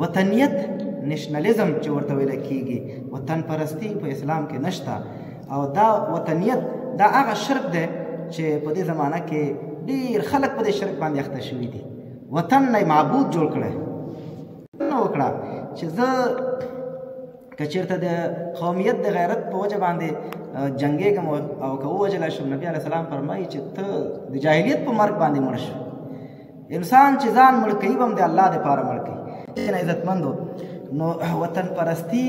وطنیت نشنلزم چې ورته ویل کېږي، وطن پرستی په اسلام کې نشته. او دا وطنیت دا هغه شرک دی چې په دې زمانه کې ډېر خلک په دې شرک باندې اخته شوي دي. وطن نه معبود جوړ کړی نه وکړه چې زه که چېرته د قومیت د غیرت په وجه باندې جنګېږم او که ووژلی شم، نبي علیه السلام فرمایي چې ته د جاهلیت په مرګ باندې مړ شو. انسان چې ځان مړ کوي به هم د الله دپاره مړ کوي. عزتمندو، نو وطن پرستی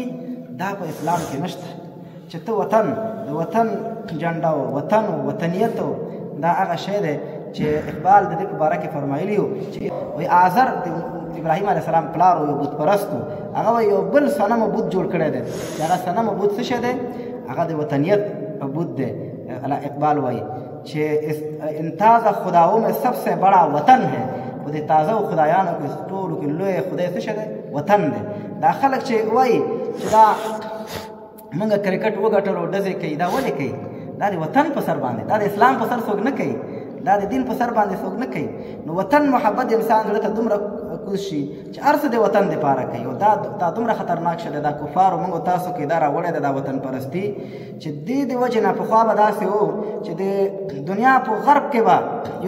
دا په اسلام کې نشته چې ته وطن د وطن جنډه و وطن و وطنیت و دا هغه شی دی چې اقبال د دې په باره کې فرمایلي وو چې وایي آزر د ابراهیم علیه السلام پلار و یو بت پرست و، هغه وایي یو بل صنم بت جوړ کړی دی چې هغه صنم بت څه شی دی؟ هغه د وطنیت بت دی. اقبال وایي چې انتاز خداؤں میں سب سے بڑا وطن ہے، په دې تازه خدایانو کې ټولو کې لوی خدای څه شی دی؟ وطن دی. دا خلک چې وایي چې دا موږ کرکټ وګټلو ډزې کوي، دا ولې کوي؟ دا د وطن په سر باندې، دا د اسلام په سر څوک نه کوي، دا د دین په سر باندې څوک نه کوي. نو وطن محبت انسان زړه ته دومره کوز شي چې هر څه د وطن دپاره کوي. او دا دومره خطرناک شی دی، دا کفارو موږ تاسو کې دا راوړی دی دا وطن پرستي، چې دې د وجې نه پخوا به داسې و چې د دنیا په غرب کې به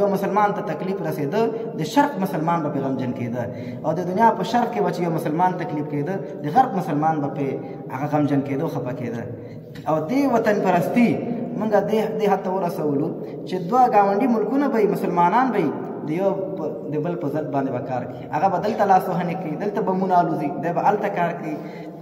یو مسلمان ته تکلیف رسېده، د شرق مسلمان به پرې غمجن کېده، او د دنیا په شرق کې به چې یو مسلمان تکلیف کېده، د غرب مسلمان به پرې هغه غمجن کېده او خفه کېده. او دې وطن پرستي موږ دې حد ته ورسولو چې دوه ګاونډي ملکونه به مسلمانان به د یو د بل په ضد باندې به کار کوي، هغه به دلته لاسوهنې کوي، دلته بمونه الوځي، دی به هلته کار کوي.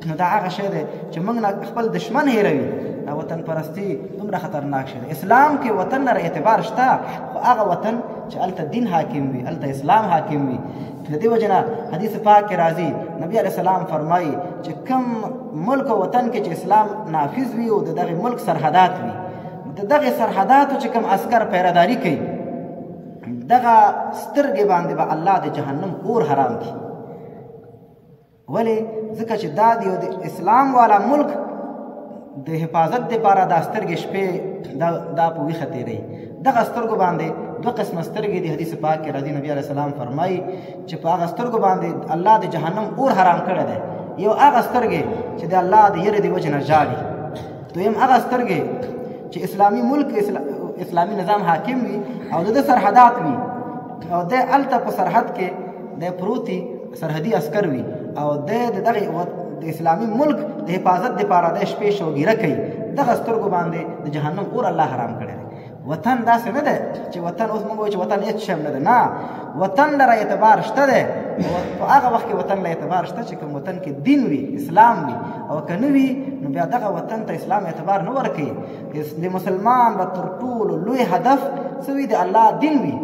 نو دا هغه شی دی چې موږ نه خپل دشمن هېروي. دا وطن پرستي دومره خطرناک شی دی. اسلام کې وطن لره اعتبار شته، خو هغه وطن چې هلته دین حاکم وي، هلته اسلام حاکم وي. د دې وجې نه حدیث پاک کې راځي، نبي علیه السلام فرمایي چې کوم ملک او وطن کې چې اسلام نافظ وي او د دغې ملک سرحدات وي، د دغې سرحداتو چې کوم عسکر پیرهداري کوي، دغه سترګې باندې به الله د جهنم اور حرام کړي. ولې؟ ځکه چې دا د یو د اسلام والا ملک د حفاظت دپاره دا سترګې شپې دا په ویښه تېروي. دغه سترګو باندې دوه قسمه سترګې د حدیث پاک کې راځي، نبي علیه السلام فرمایي چې په هغه سترګو باندې الله د جهنم اور حرام کړی دی. یو هغه سترګې چې د الله د یرې د وجې نه ژاړي، دویم هغه سترګې چې اسلامي ملک اسلامي نظام حاکم وي او د سرحدات وي، او د هلته په سرحد کې د پروتي سرحدي عسکر وي، او د دغه د اسلامي ملک د حفاظت دپاره د شپې شوګیره کوي. دغه سترګو باندې د جهنم اور الله حرام کړی دی. وطن داسې نه دی چې وطن اوس موږ وایو چې وطن هېڅ شی نه دی، نه، وطن لره اعتبار شته دی. په هغه وخت کې وطن له اعتبار شته چې کوم وطن کې دین وي، اسلام وي، او که نه وي نو بیا دغه وطن ته اسلام اعتبار نه ورکوي. د مسلمان به تر ټولو لوی هدف څه وي؟ د الله دین وي.